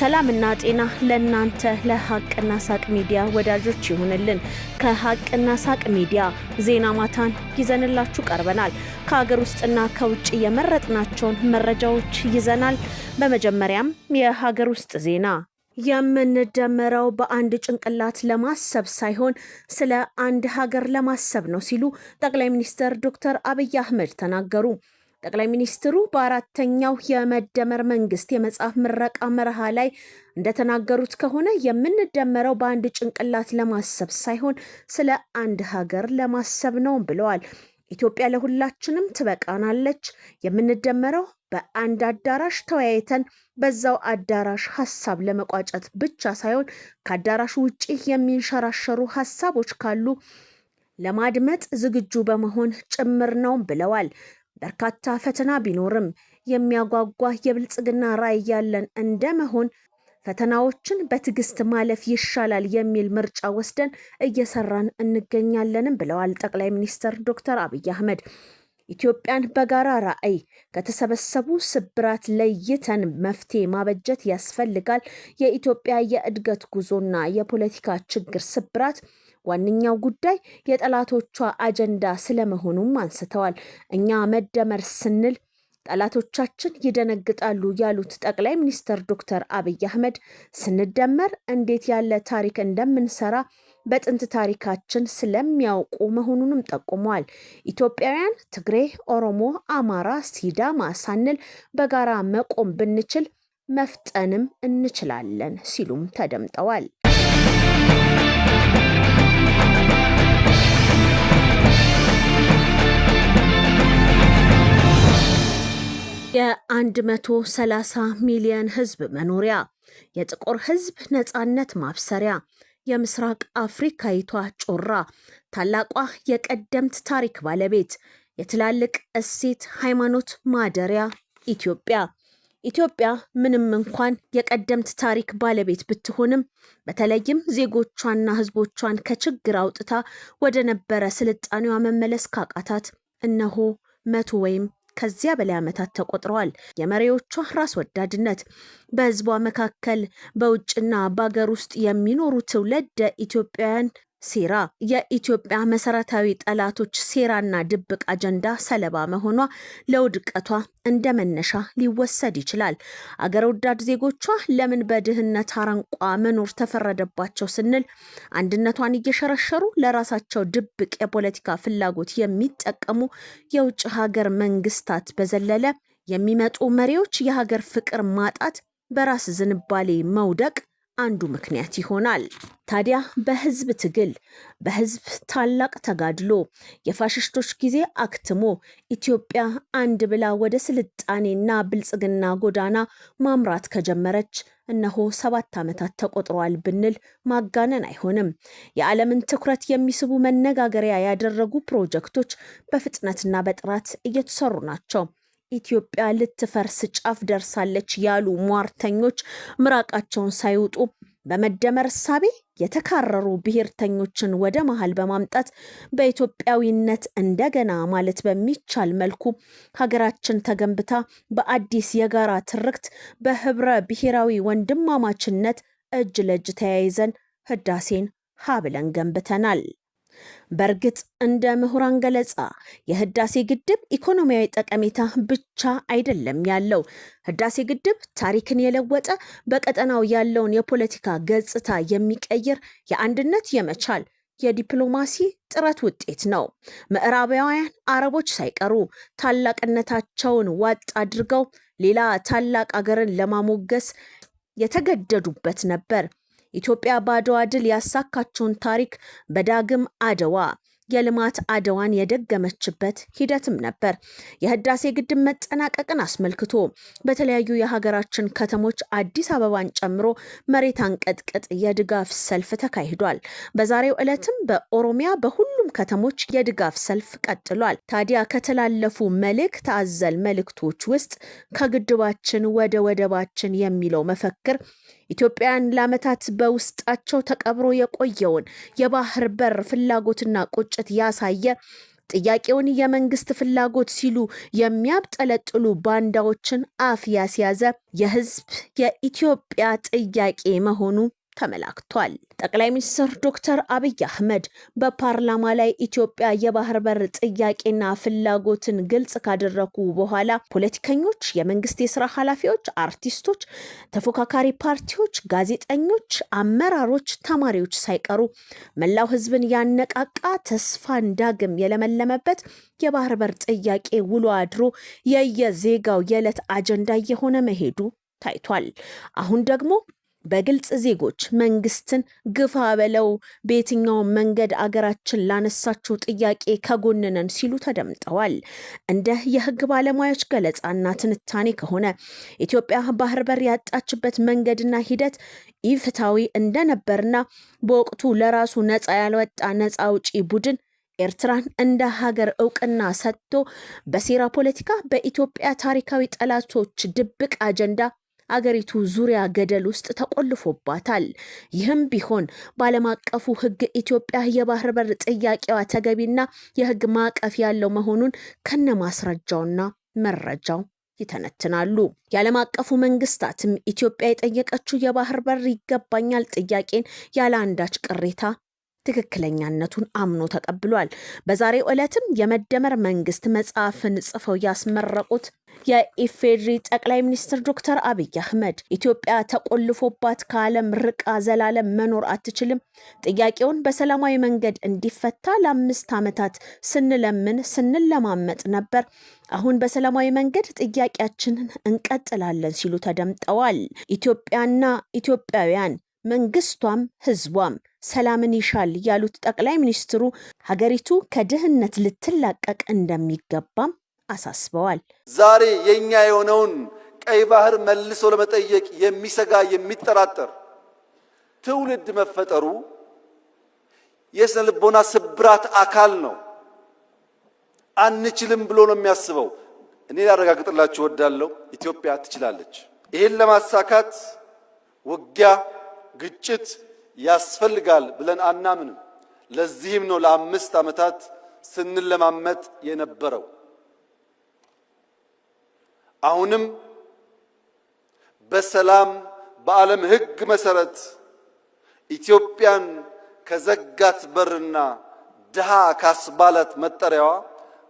ሰላምና ጤና ለእናንተ ለሐቅና ሳቅ ሚዲያ ወዳጆች ይሁንልን። ከሐቅና ሳቅ ሚዲያ ዜና ማታን ይዘንላችሁ ቀርበናል። ከሀገር ውስጥና ከውጭ የመረጥናቸውን መረጃዎች ይዘናል። በመጀመሪያም የሀገር ውስጥ ዜና። የምንደመረው በአንድ ጭንቅላት ለማሰብ ሳይሆን ስለ አንድ ሀገር ለማሰብ ነው ሲሉ ጠቅላይ ሚኒስትር ዶክተር አብይ አህመድ ተናገሩ። ጠቅላይ ሚኒስትሩ በአራተኛው የመደመር መንግስት የመጽሐፍ ምረቃ መርሃ ላይ እንደተናገሩት ከሆነ የምንደመረው በአንድ ጭንቅላት ለማሰብ ሳይሆን ስለ አንድ ሀገር ለማሰብ ነው ብለዋል። ኢትዮጵያ ለሁላችንም ትበቃናለች። የምንደመረው በአንድ አዳራሽ ተወያይተን በዛው አዳራሽ ሀሳብ ለመቋጨት ብቻ ሳይሆን ከአዳራሹ ውጪ የሚንሸራሸሩ ሀሳቦች ካሉ ለማድመጥ ዝግጁ በመሆን ጭምር ነው ብለዋል። በርካታ ፈተና ቢኖርም የሚያጓጓ የብልጽግና ራዕይ ያለን እንደመሆን ፈተናዎችን በትዕግስት ማለፍ ይሻላል የሚል ምርጫ ወስደን እየሰራን እንገኛለንም ብለዋል ጠቅላይ ሚኒስትር ዶክተር አብይ አህመድ። ኢትዮጵያን በጋራ ራዕይ ከተሰበሰቡ ስብራት ለይተን መፍትሄ ማበጀት ያስፈልጋል። የኢትዮጵያ የእድገት ጉዞና የፖለቲካ ችግር ስብራት ዋነኛው ጉዳይ የጠላቶቿ አጀንዳ ስለመሆኑም አንስተዋል። እኛ መደመር ስንል ጠላቶቻችን ይደነግጣሉ ያሉት ጠቅላይ ሚኒስትር ዶክተር አብይ አህመድ ስንደመር እንዴት ያለ ታሪክ እንደምንሰራ በጥንት ታሪካችን ስለሚያውቁ መሆኑንም ጠቁመዋል። ኢትዮጵያውያን ትግሬ፣ ኦሮሞ፣ አማራ፣ ሲዳማ ሳንል በጋራ መቆም ብንችል መፍጠንም እንችላለን ሲሉም ተደምጠዋል። የ130 ሚሊዮን ህዝብ መኖሪያ፣ የጥቁር ህዝብ ነፃነት ማብሰሪያ፣ የምስራቅ አፍሪካዊቷ ጮራ፣ ታላቋ የቀደምት ታሪክ ባለቤት፣ የትላልቅ እሴት ሃይማኖት ማደሪያ ኢትዮጵያ ምንም እንኳን የቀደምት ታሪክ ባለቤት ብትሆንም በተለይም ዜጎቿና ህዝቦቿን ከችግር አውጥታ ወደ ነበረ ስልጣኔዋ መመለስ ካቃታት እነሆ 100 ወይም ከዚያ በላይ ዓመታት ተቆጥረዋል። የመሪዎቿ ራስ ወዳድነት፣ በህዝቧ መካከል በውጭና በአገር ውስጥ የሚኖሩ ትውልደ ኢትዮጵያውያን ሴራ፣ የኢትዮጵያ መሰረታዊ ጠላቶች ሴራና ድብቅ አጀንዳ ሰለባ መሆኗ ለውድቀቷ እንደ መነሻ ሊወሰድ ይችላል። አገር ወዳድ ዜጎቿ ለምን በድህነት አረንቋ መኖር ተፈረደባቸው ስንል አንድነቷን እየሸረሸሩ ለራሳቸው ድብቅ የፖለቲካ ፍላጎት የሚጠቀሙ የውጭ ሀገር መንግስታት በዘለለ የሚመጡ መሪዎች የሀገር ፍቅር ማጣት፣ በራስ ዝንባሌ መውደቅ አንዱ ምክንያት ይሆናል። ታዲያ በህዝብ ትግል፣ በህዝብ ታላቅ ተጋድሎ የፋሽስቶች ጊዜ አክትሞ ኢትዮጵያ አንድ ብላ ወደ ስልጣኔና ብልጽግና ጎዳና ማምራት ከጀመረች እነሆ 7 ዓመታት ተቆጥረዋል ብንል ማጋነን አይሆንም። የዓለምን ትኩረት የሚስቡ መነጋገሪያ ያደረጉ ፕሮጀክቶች በፍጥነትና በጥራት እየተሰሩ ናቸው። ኢትዮጵያ ልትፈርስ ጫፍ ደርሳለች ያሉ ሟርተኞች ምራቃቸውን ሳይውጡ በመደመር እሳቤ የተካረሩ ብሔርተኞችን ወደ መሃል በማምጣት በኢትዮጵያዊነት እንደገና ማለት በሚቻል መልኩ ሀገራችን ተገንብታ በአዲስ የጋራ ትርክት በህብረ ብሔራዊ ወንድማማችነት እጅ ለእጅ ተያይዘን ህዳሴን ሀብለን ገንብተናል። በእርግጥ እንደ ምሁራን ገለጻ የህዳሴ ግድብ ኢኮኖሚያዊ ጠቀሜታ ብቻ አይደለም ያለው። ህዳሴ ግድብ ታሪክን የለወጠ፣ በቀጠናው ያለውን የፖለቲካ ገጽታ የሚቀይር፣ የአንድነት የመቻል የዲፕሎማሲ ጥረት ውጤት ነው። ምዕራባውያን አረቦች ሳይቀሩ ታላቅነታቸውን ዋጥ አድርገው ሌላ ታላቅ አገርን ለማሞገስ የተገደዱበት ነበር። ኢትዮጵያ በአድዋ ድል ያሳካችውን ታሪክ በዳግም አድዋ የልማት አድዋን የደገመችበት ሂደትም ነበር። የህዳሴ ግድብ መጠናቀቅን አስመልክቶ በተለያዩ የሀገራችን ከተሞች አዲስ አበባን ጨምሮ መሬት አንቀጥቅጥ የድጋፍ ሰልፍ ተካሂዷል። በዛሬው ዕለትም በኦሮሚያ በሁሉም ከተሞች የድጋፍ ሰልፍ ቀጥሏል። ታዲያ ከተላለፉ መልእክት አዘል መልእክቶች ውስጥ ከግድባችን ወደ ወደባችን የሚለው መፈክር ኢትዮጵያን ለዓመታት በውስጣቸው ተቀብሮ የቆየውን የባህር በር ፍላጎትና ቁጭት ያሳየ ጥያቄውን የመንግስት ፍላጎት ሲሉ የሚያብጠለጥሉ ባንዳዎችን አፍ ያስያዘ የህዝብ የኢትዮጵያ ጥያቄ መሆኑ ተመላክቷል። ጠቅላይ ሚኒስትር ዶክተር አብይ አህመድ በፓርላማ ላይ ኢትዮጵያ የባህር በር ጥያቄና ፍላጎትን ግልጽ ካደረጉ በኋላ ፖለቲከኞች፣ የመንግስት የስራ ኃላፊዎች፣ አርቲስቶች፣ ተፎካካሪ ፓርቲዎች፣ ጋዜጠኞች፣ አመራሮች፣ ተማሪዎች ሳይቀሩ መላው ህዝብን ያነቃቃ ተስፋን ዳግም የለመለመበት የባህር በር ጥያቄ ውሎ አድሮ የየዜጋው የዕለት አጀንዳ የሆነ መሄዱ ታይቷል። አሁን ደግሞ በግልጽ ዜጎች መንግስትን ግፋ በለው በየትኛው መንገድ አገራችን ላነሳችው ጥያቄ ከጎንነን ሲሉ ተደምጠዋል። እንደ የህግ ባለሙያዎች ገለጻና ትንታኔ ከሆነ ኢትዮጵያ ባህር በር ያጣችበት መንገድና ሂደት ኢፍትሐዊ እንደነበርና በወቅቱ ለራሱ ነፃ ያልወጣ ነፃ አውጪ ቡድን ኤርትራን እንደ ሀገር እውቅና ሰጥቶ በሴራ ፖለቲካ በኢትዮጵያ ታሪካዊ ጠላቶች ድብቅ አጀንዳ አገሪቱ ዙሪያ ገደል ውስጥ ተቆልፎባታል። ይህም ቢሆን በዓለም አቀፉ ህግ ኢትዮጵያ የባህር በር ጥያቄዋ ተገቢና የህግ ማዕቀፍ ያለው መሆኑን ከነማስረጃውና መረጃው ይተነትናሉ። የዓለም አቀፉ መንግስታትም ኢትዮጵያ የጠየቀችው የባህር በር ይገባኛል ጥያቄን ያለ አንዳች ቅሬታ ትክክለኛነቱን አምኖ ተቀብሏል። በዛሬው ዕለትም የመደመር መንግስት መጽሐፍን ጽፈው ያስመረቁት የኢፌዴሪ ጠቅላይ ሚኒስትር ዶክተር አብይ አህመድ ኢትዮጵያ ተቆልፎባት ከዓለም ርቃ ዘላለም መኖር አትችልም፣ ጥያቄውን በሰላማዊ መንገድ እንዲፈታ ለ5 ዓመታት ስንለማመጥ ነበር፣ አሁን በሰላማዊ መንገድ ጥያቄያችንን እንቀጥላለን ሲሉ ተደምጠዋል። ኢትዮጵያና ኢትዮጵያውያን መንግስቷም ህዝቧም ሰላምን ይሻል ያሉት ጠቅላይ ሚኒስትሩ ሀገሪቱ ከድህነት ልትላቀቅ እንደሚገባም አሳስበዋል። ዛሬ የኛ የሆነውን ቀይ ባህር መልሶ ለመጠየቅ የሚሰጋ የሚጠራጠር ትውልድ መፈጠሩ የስነ ልቦና ስብራት አካል ነው። አንችልም ብሎ ነው የሚያስበው። እኔ ላረጋግጥላችሁ እወዳለሁ፣ ኢትዮጵያ ትችላለች። ይህን ለማሳካት ውጊያ፣ ግጭት ያስፈልጋል ብለን አናምንም። ለዚህም ነው ለ5 ዓመታት ስንለማመጥ የነበረው። አሁንም በሰላም በዓለም ሕግ መሰረት ኢትዮጵያን ከዘጋት በርና ድሃ ካስባላት መጠሪያዋ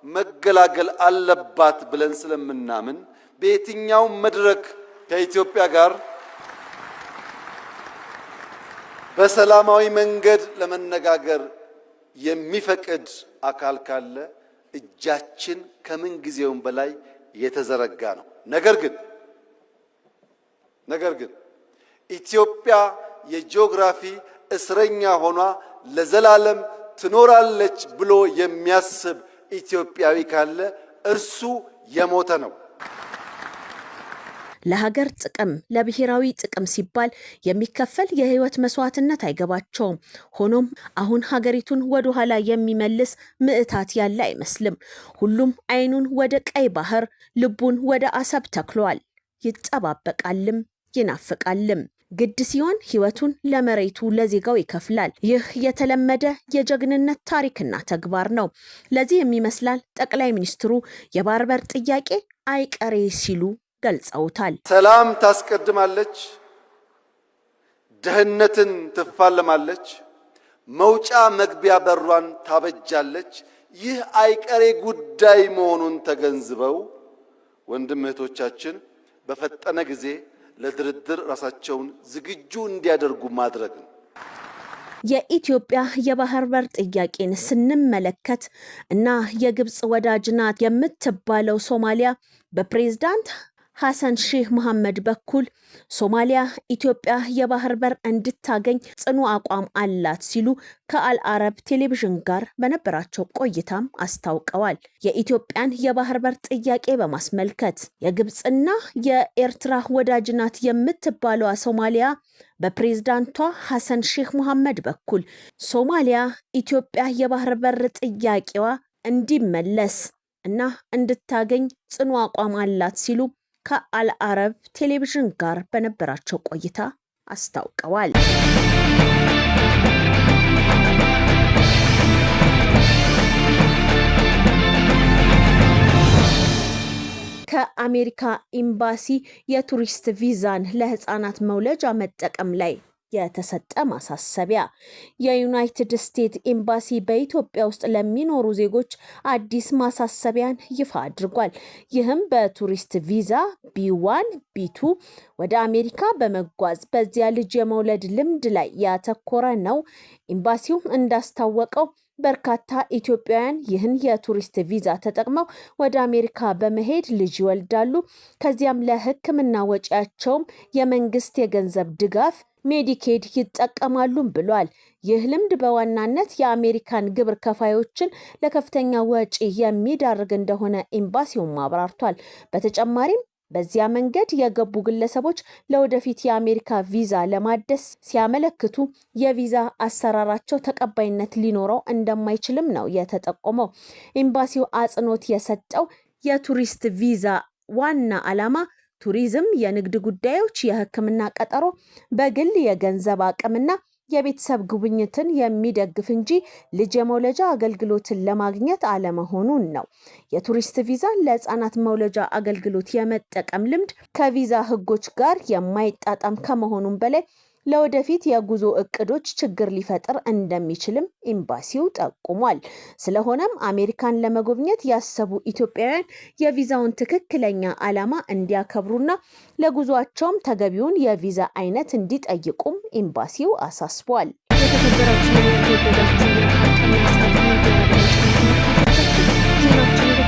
መገላገል አለባት ብለን ስለምናምን በየትኛው መድረክ ከኢትዮጵያ ጋር በሰላማዊ መንገድ ለመነጋገር የሚፈቅድ አካል ካለ እጃችን ከምን ጊዜውም በላይ የተዘረጋ ነው። ነገር ግን ኢትዮጵያ የጂኦግራፊ እስረኛ ሆኗ ለዘላለም ትኖራለች ብሎ የሚያስብ ኢትዮጵያዊ ካለ እርሱ የሞተ ነው። ለሀገር ጥቅም ለብሔራዊ ጥቅም ሲባል የሚከፈል የህይወት መስዋዕትነት አይገባቸውም። ሆኖም አሁን ሀገሪቱን ወደ ኋላ የሚመልስ ምዕታት ያለ አይመስልም። ሁሉም አይኑን ወደ ቀይ ባህር ልቡን ወደ አሰብ ተክሏል። ይጠባበቃልም ይናፍቃልም። ግድ ሲሆን ህይወቱን ለመሬቱ ለዜጋው ይከፍላል። ይህ የተለመደ የጀግንነት ታሪክና ተግባር ነው። ለዚህ የሚመስላል ጠቅላይ ሚኒስትሩ የባህር በር ጥያቄ አይቀሬ ሲሉ ገልጸውታል። ሰላም ታስቀድማለች፣ ደህንነትን ትፋለማለች፣ መውጫ መግቢያ በሯን ታበጃለች። ይህ አይቀሬ ጉዳይ መሆኑን ተገንዝበው ወንድም እህቶቻችን በፈጠነ ጊዜ ለድርድር ራሳቸውን ዝግጁ እንዲያደርጉ ማድረግ ነው። የኢትዮጵያ የባህር በር ጥያቄን ስንመለከት እና የግብጽ ወዳጅ ናት የምትባለው ሶማሊያ በፕሬዝዳንት ሐሰን ሼህ መሐመድ በኩል ሶማሊያ ኢትዮጵያ የባህር በር እንድታገኝ ጽኑ አቋም አላት ሲሉ ከአልአረብ ቴሌቪዥን ጋር በነበራቸው ቆይታም አስታውቀዋል። የኢትዮጵያን የባህር በር ጥያቄ በማስመልከት የግብጽና የኤርትራ ወዳጅ ናት የምትባለው ሶማሊያ በፕሬዝዳንቷ ሐሰን ሼህ መሐመድ በኩል ሶማሊያ ኢትዮጵያ የባህር በር ጥያቄዋ እንዲመለስ እና እንድታገኝ ጽኑ አቋም አላት ሲሉ ከአልአረብ ቴሌቪዥን ጋር በነበራቸው ቆይታ አስታውቀዋል። የአሜሪካ ኤምባሲ የቱሪስት ቪዛን ለህፃናት መውለጃ መጠቀም ላይ የተሰጠ ማሳሰቢያ። የዩናይትድ ስቴትስ ኤምባሲ በኢትዮጵያ ውስጥ ለሚኖሩ ዜጎች አዲስ ማሳሰቢያን ይፋ አድርጓል። ይህም በቱሪስት ቪዛ B1 B2 ወደ አሜሪካ በመጓዝ በዚያ ልጅ የመውለድ ልምድ ላይ ያተኮረ ነው። ኤምባሲው እንዳስታወቀው በርካታ ኢትዮጵያውያን ይህን የቱሪስት ቪዛ ተጠቅመው ወደ አሜሪካ በመሄድ ልጅ ይወልዳሉ። ከዚያም ለሕክምና ወጪያቸውም የመንግስት የገንዘብ ድጋፍ ሜዲኬድ ይጠቀማሉ ብሏል። ይህ ልምድ በዋናነት የአሜሪካን ግብር ከፋዮችን ለከፍተኛ ወጪ የሚዳርግ እንደሆነ ኤምባሲውም አብራርቷል። በተጨማሪም በዚያ መንገድ የገቡ ግለሰቦች ለወደፊት የአሜሪካ ቪዛ ለማደስ ሲያመለክቱ የቪዛ አሰራራቸው ተቀባይነት ሊኖረው እንደማይችልም ነው የተጠቆመው። ኤምባሲው አጽንኦት የሰጠው የቱሪስት ቪዛ ዋና ዓላማ ቱሪዝም፣ የንግድ ጉዳዮች፣ የሕክምና ቀጠሮ፣ በግል የገንዘብ አቅምና የቤተሰብ ጉብኝትን የሚደግፍ እንጂ ልጅ የመውለጃ አገልግሎትን ለማግኘት አለመሆኑን ነው። የቱሪስት ቪዛ ለህፃናት መውለጃ አገልግሎት የመጠቀም ልምድ ከቪዛ ህጎች ጋር የማይጣጣም ከመሆኑም በላይ ለወደፊት የጉዞ እቅዶች ችግር ሊፈጥር እንደሚችልም ኤምባሲው ጠቁሟል። ስለሆነም አሜሪካን ለመጎብኘት ያሰቡ ኢትዮጵያውያን የቪዛውን ትክክለኛ ዓላማ እንዲያከብሩና ለጉዟቸውም ተገቢውን የቪዛ አይነት እንዲጠይቁም ኤምባሲው አሳስቧል። የተከበራችሁ የተወደዳችሁ ዜናዎችን